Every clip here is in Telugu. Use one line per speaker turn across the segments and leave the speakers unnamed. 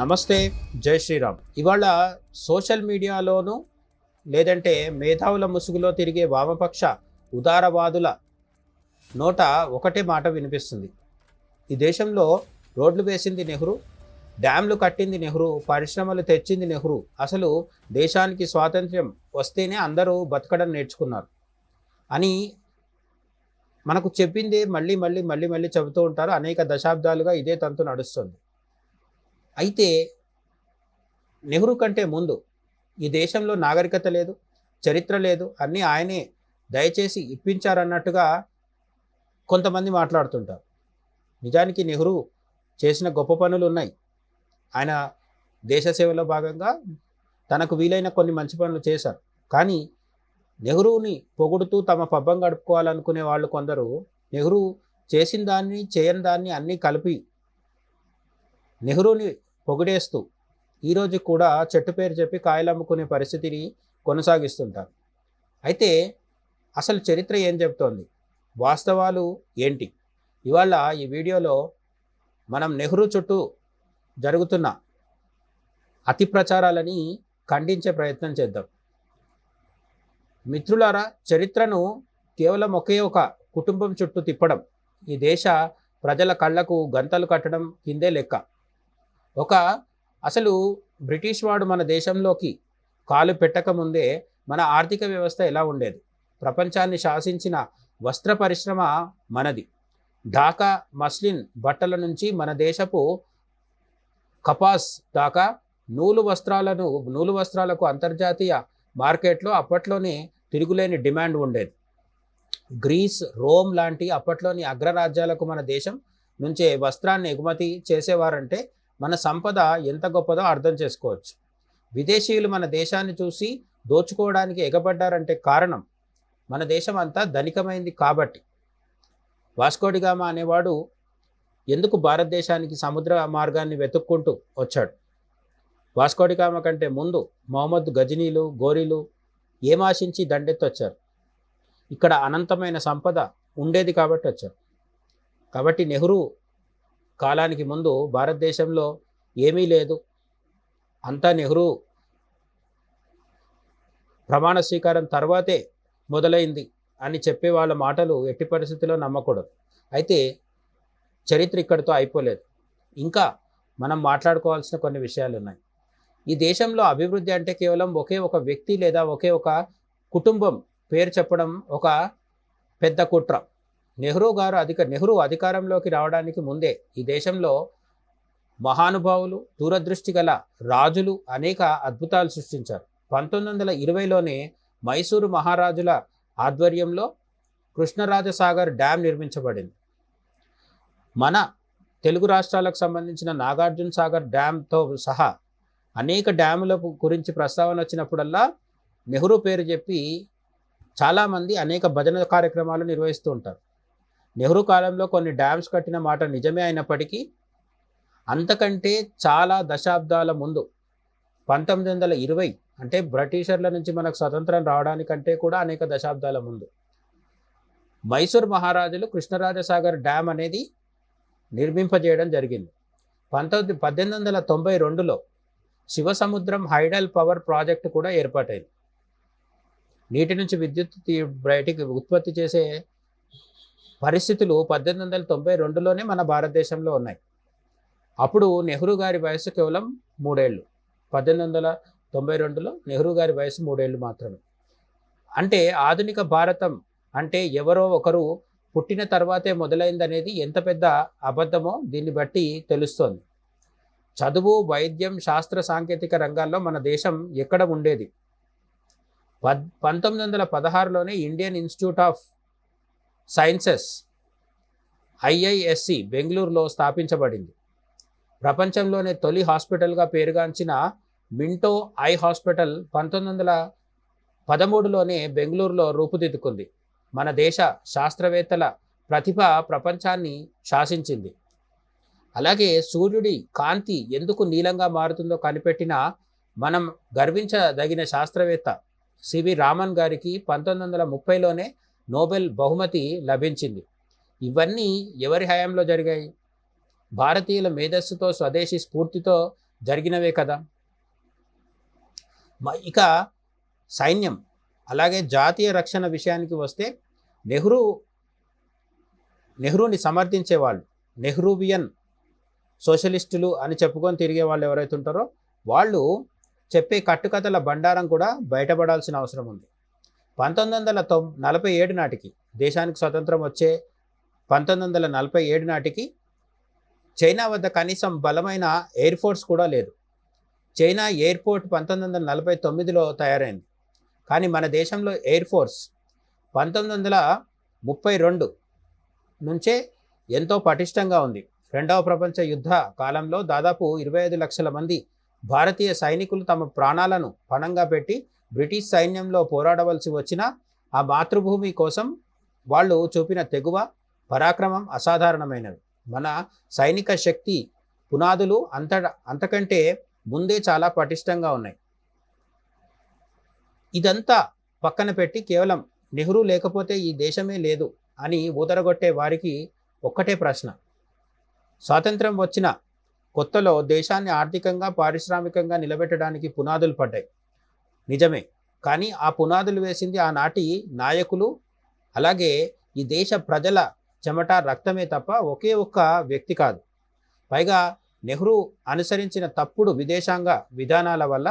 నమస్తే, జై శ్రీరామ్. ఇవాళ సోషల్ మీడియాలోనూ లేదంటే మేధావుల ముసుగులో తిరిగే వామపక్ష ఉదారవాదుల నోట ఒకటే మాట వినిపిస్తుంది. ఈ దేశంలో రోడ్లు వేసింది నెహ్రూ, డ్యామ్లు కట్టింది నెహ్రూ, పరిశ్రమలు తెచ్చింది నెహ్రూ, అసలు దేశానికి స్వాతంత్ర్యం వస్తేనే అందరూ బతకడం నేర్చుకున్నారు అని మనకు చెప్పింది మళ్ళీ మళ్ళీ మళ్ళీ మళ్ళీ చెబుతూ ఉంటారు. అనేక దశాబ్దాలుగా ఇదే తంతు నడుస్తుంది. అయితే నెహ్రూ కంటే ముందు ఈ దేశంలో నాగరికత లేదు, చరిత్ర లేదు, అన్నీ ఆయనే దయచేసి ఇప్పించారన్నట్టుగా కొంతమంది మాట్లాడుతుంటారు. నిజానికి నెహ్రూ చేసిన గొప్ప పనులు ఉన్నాయి. ఆయన దేశ సేవలో భాగంగా తనకు వీలైన కొన్ని మంచి పనులు చేశారు. కానీ నెహ్రూని పొగుడుతూ తమ పబ్బం గడుపుకోవాలనుకునే వాళ్ళు కొందరు నెహ్రూ చేసిన దాన్ని చేయని దాన్ని అన్నీ కలిపి నెహ్రూని పొగిడేస్తూ ఈరోజు కూడా చెట్టు పేరు చెప్పి కాయలు అమ్ముకునే పరిస్థితిని కొనసాగిస్తుంటారు. అయితే అసలు చరిత్ర ఏం చెప్తోంది, వాస్తవాలు ఏంటి? ఇవాళ ఈ వీడియోలో మనం నెహ్రూ చుట్టూ జరుగుతున్న అతి ప్రచారాలని ఖండించే ప్రయత్నం చేద్దాం. మిత్రులారా, చరిత్రను కేవలం ఒకే ఒక కుటుంబం చుట్టూ తిప్పడం, ఈ దేశ ప్రజల కళ్ళకు గంతలు కట్టడం కిందే లెక్క. అసలు బ్రిటిష్ వాడు మన దేశంలోకి కాలు పెట్టకముందే మన ఆర్థిక వ్యవస్థ ఎలా ఉండేది? ప్రపంచాన్ని శాసించిన వస్త్ర పరిశ్రమ మనది. ఢాకా మస్లిన్ బట్టల నుంచి మన దేశపు కపాస్ దాకా నూలు వస్త్రాలకు అంతర్జాతీయ మార్కెట్లో అప్పట్లోనే తిరుగులేని డిమాండ్ ఉండేది. గ్రీస్, రోమ్ లాంటి అప్పట్లోని అగ్రరాజ్యాలకు మన దేశం నుంచే వస్త్రాన్ని ఎగుమతి చేసేవారంటే మన సంపద ఎంత గొప్పదో అర్థం చేసుకోవచ్చు. విదేశీయులు మన దేశాన్ని చూసి దోచుకోవడానికి ఎగబడ్డారంటే కారణం మన దేశం అంతా ధనికమైంది కాబట్టి. వాస్కోడిగామా అనేవాడు ఎందుకు భారతదేశానికి సముద్ర మార్గాన్ని వెతుక్కుంటూ వచ్చాడు? వాస్కోడిగామా కంటే ముందు మొహమ్మద్ గజనీలు, గోరీలు ఏమాశించి దండెత్తొచ్చారు. ఇక్కడ అనంతమైన సంపద ఉండేది కాబట్టి వచ్చారు. కాబట్టి నెహ్రూ కాలానికి ముందు భారతదేశంలో ఏమీ లేదు, అంతా నెహ్రూ ప్రమాణ స్వీకారం తర్వాతే మొదలైంది అని చెప్పే వాళ్ళ మాటలు ఎట్టి పరిస్థితుల్లో నమ్మకూడదు. అయితే చరిత్ర ఇక్కడితో అయిపోలేదు. ఇంకా మనం మాట్లాడుకోవాల్సిన కొన్ని విషయాలు ఉన్నాయి. ఈ దేశంలో అభివృద్ధి అంటే కేవలం ఒకే ఒక వ్యక్తి లేదా ఒకే ఒక కుటుంబం పేరు చెప్పడం ఒక పెద్ద కుట్ర. నెహ్రూ అధికారంలోకి రావడానికి ముందే ఈ దేశంలో మహానుభావులు, దూరదృష్టి గల రాజులు అనేక అద్భుతాలు సృష్టించారు. 1920లోనే మైసూరు మహారాజుల ఆధ్వర్యంలో కృష్ణరాజసాగర్ డ్యామ్ నిర్మించబడింది. మన తెలుగు రాష్ట్రాలకు సంబంధించిన నాగార్జున సాగర్ డ్యామ్తో సహా అనేక డ్యాముల గురించి ప్రస్తావన వచ్చినప్పుడల్లా నెహ్రూ పేరు చెప్పి చాలామంది అనేక భజన కార్యక్రమాలు నిర్వహిస్తూ ఉంటారు. నెహ్రూ కాలంలో కొన్ని డ్యామ్స్ కట్టిన మాట నిజమే అయినప్పటికీ అంతకంటే చాలా దశాబ్దాల ముందు 1920 అంటే బ్రిటిషర్ల నుంచి మనకు స్వతంత్రం రావడానికంటే కూడా అనేక దశాబ్దాల ముందు మైసూర్ మహారాజులు కృష్ణరాజసాగర్ డ్యామ్ అనేది నిర్మింపజేయడం జరిగింది. 1892లో శివసముద్రం హైడల్ పవర్ ప్రాజెక్టు కూడా ఏర్పాటైంది. నీటి నుంచి విద్యుత్ బయటికి ఉత్పత్తి చేసే పరిస్థితులు 1892లోనే మన భారతదేశంలో ఉన్నాయి. అప్పుడు నెహ్రూ గారి వయసు కేవలం 3 ఏళ్ళు. 1892లో నెహ్రూ గారి వయసు 3 ఏళ్ళు మాత్రమే. అంటే ఆధునిక భారతం అంటే ఎవరో ఒకరు పుట్టిన తర్వాతే మొదలైందనేది ఎంత పెద్ద అబద్ధమో దీన్ని బట్టి తెలుస్తోంది. చదువు, వైద్యం, శాస్త్ర సాంకేతిక రంగాల్లో మన దేశం ఎక్కడ ఉండేది? 1916లోనే Indian Institute of Sciences IISc బెంగళూరులో స్థాపించబడింది. ప్రపంచంలోనే తొలి హాస్పిటల్గా పేరుగాంచిన మింటో ఐ హాస్పిటల్ 1913లోనే బెంగళూరులో రూపుదిద్దుకుంది. మన దేశ శాస్త్రవేత్తల ప్రతిభ ప్రపంచాన్ని శాసించింది. అలాగే సూర్యుడి కాంతి ఎందుకు నీలంగా మారుతుందో కనిపెట్టిన మనం గర్వించదగిన శాస్త్రవేత్త సివి రామన్ గారికి 1930లోనే నోబెల్ బహుమతి లభించింది. ఇవన్నీ ఎవరి హయాంలో జరిగాయి? భారతీయుల మేధస్సుతో, స్వదేశీ స్ఫూర్తితో జరిగినవే కదా. ఇక సైన్యం అలాగే జాతీయ రక్షణ విషయానికి వస్తే నెహ్రూని సమర్థించే వాళ్ళు, నెహ్రూవియన్ సోషలిస్టులు అని చెప్పుకొని తిరిగే వాళ్ళు ఎవరైతే ఉంటారో వాళ్ళు చెప్పే కట్టుకథల బండారం కూడా బయటపడాల్సిన అవసరం ఉంది. 1947 నాటికి, దేశానికి స్వతంత్రం వచ్చే 1947 నాటికి చైనా వద్ద కనీసం బలమైన ఎయిర్ ఫోర్స్ కూడా లేదు. చైనా ఎయిర్పోర్ట్ 1949లో తయారైంది. కానీ మన దేశంలో ఎయిర్ ఫోర్స్ 1932 నుంచే ఎంతో పటిష్టంగా ఉంది. రెండవ ప్రపంచ యుద్ధ కాలంలో దాదాపు 25 లక్షల మంది భారతీయ సైనికులు తమ ప్రాణాలను పణంగా పెట్టి బ్రిటిష్ సైన్యంలో పోరాడవలసి వచ్చిన ఆ మాతృభూమి కోసం వాళ్ళు చూపిన తెగువ, పరాక్రమం అసాధారణమైనవి. మన సైనిక శక్తి పునాదులు అంతకంటే ముందే చాలా పటిష్టంగా ఉన్నాయి. ఇదంతా పక్కన పెట్టి కేవలం నెహ్రూ లేకపోతే ఈ దేశమే లేదు అని ఊదరగొట్టే వారికి ఒక్కటే ప్రశ్న. స్వాతంత్రం వచ్చిన కొత్తలో దేశాన్ని ఆర్థికంగా, పారిశ్రామికంగా నిలబెట్టడానికి పునాదులు పడ్డాయి, నిజమే. కానీ ఆ పునాదులు వేసింది ఆనాటి నాయకులు, అలాగే ఈ దేశ ప్రజల చెమట, రక్తమే తప్ప ఒకే ఒక్క వ్యక్తి కాదు. పైగా నెహ్రూ అనుసరించిన తప్పుడు విదేశాంగ విధానాల వల్ల,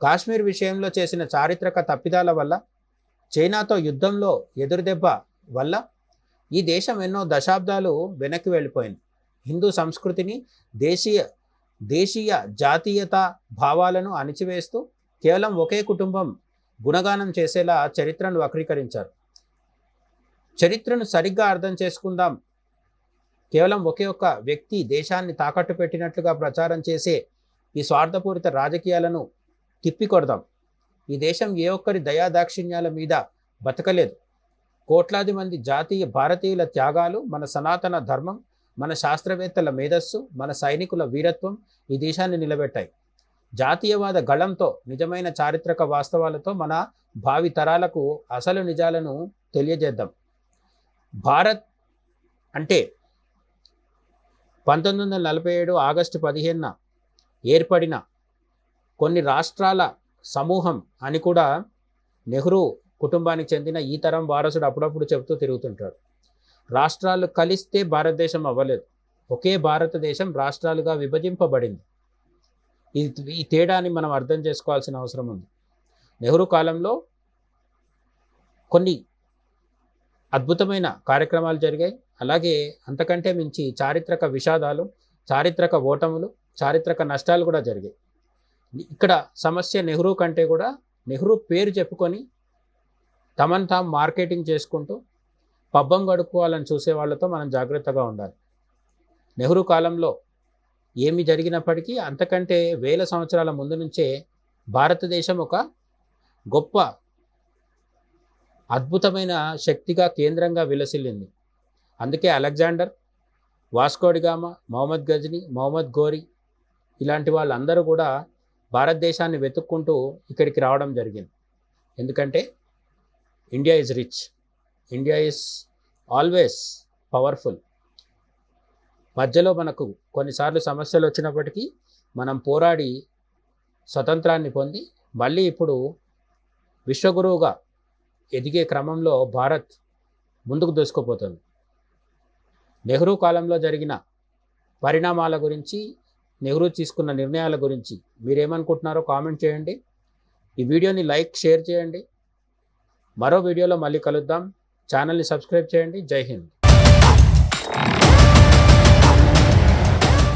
కాశ్మీర్ విషయంలో చేసిన చారిత్రక తప్పిదాల వల్ల, చైనాతో యుద్ధంలో ఎదురుదెబ్బ వల్ల ఈ దేశం ఎన్నో దశాబ్దాలు వెనక్కి వెళ్ళిపోయింది. హిందూ సంస్కృతిని, దేశీయ జాతీయత భావాలను అణిచివేస్తూ కేవలం ఒకే కుటుంబం గుణగానం చేసేలా చరిత్రను వక్రీకరించారు. చరిత్రను సరిగ్గా అర్థం చేసుకుందాం, కేవలం ఒకే ఒక్క వ్యక్తి దేశాన్ని తాకట్టు పెట్టినట్లుగా ప్రచారం చేసే ఈ స్వార్థపూరిత రాజకీయాలను తిప్పికొడదాం. ఈ దేశం ఏ ఒక్కరి దయాదాక్షిణ్యాల మీద బతకలేదు. కోట్లాది మంది భారతీయుల త్యాగాలు, మన సనాతన ధర్మం, మన శాస్త్రవేత్తల మేధస్సు, మన సైనికుల వీరత్వం ఈ దేశాన్ని నిలబెట్టాయి. జాతీయవాద గళంతో, నిజమైన చారిత్రక వాస్తవాలతో మన భావి తరాలకు అసలు నిజాలను తెలియజేద్దాం. భారత్ అంటే 1947 ఆగస్టు 15న ఏర్పడిన కొన్ని రాష్ట్రాల సమూహం అని కూడా నెహ్రూ కుటుంబానికి చెందిన ఈ తరం వారసుడు అప్పుడప్పుడు చెబుతూ తిరుగుతుంటాడు. రాష్ట్రాలు కలిస్తే భారతదేశం అవ్వలేదు, ఒకే భారతదేశం రాష్ట్రాలుగా విభజింపబడింది. ఈ తేడాని మనం అర్థం చేసుకోవాల్సిన అవసరం ఉంది. నెహ్రూ కాలంలో కొన్ని అద్భుతమైన కార్యక్రమాలు జరిగాయి. అలాగే అంతకంటే మించి చారిత్రక విషాదాలు, చారిత్రక ఓటములు, చారిత్రక నష్టాలు కూడా జరిగాయి. ఇక్కడ సమస్య నెహ్రూ కంటే కూడా నెహ్రూ పేరు చెప్పుకొని తమను తాము మార్కెటింగ్ చేసుకుంటూ పబ్బం గడుపుకోవాలని చూసే వాళ్ళతో మనం జాగ్రత్తగా ఉండాలి. నెహ్రూ కాలంలో ఏమి జరిగినప్పటికీ అంతకంటే వేల సంవత్సరాల ముందు నుంచే భారతదేశం ఒక గొప్ప అద్భుతమైన శక్తిగా, కేంద్రంగా విలసిల్లింది. అందుకే అలెగ్జాండర్, వాస్కోడిగామా, మొహమ్మద్ గజ్నీ, మొహమ్మద్ ఘోరీ ఇలాంటి వాళ్ళందరూ కూడా భారతదేశాన్ని వెతుక్కుంటూ ఇక్కడికి రావడం జరిగింది. ఎందుకంటే India is rich, India is always powerful. మధ్యలో మనకు కొన్నిసార్లు సమస్యలు వచ్చినప్పటికీ మనం పోరాడి స్వతంత్రాన్ని పొంది మళ్ళీ ఇప్పుడు విశ్వగురువుగా ఎదిగే క్రమంలో భారత్ ముందుకు దూసుకుపోతుంది. నెహ్రూ కాలంలో జరిగిన పరిణామాల గురించి, నెహ్రూ తీసుకున్న నిర్ణయాల గురించి మీరేమనుకుంటున్నారో కామెంట్ చేయండి. ఈ వీడియోని లైక్, షేర్ చేయండి. మరో వీడియోలో మళ్ళీ కలుద్దాం. ఛానల్ని సబ్స్క్రైబ్ చేయండి. జై హింద్.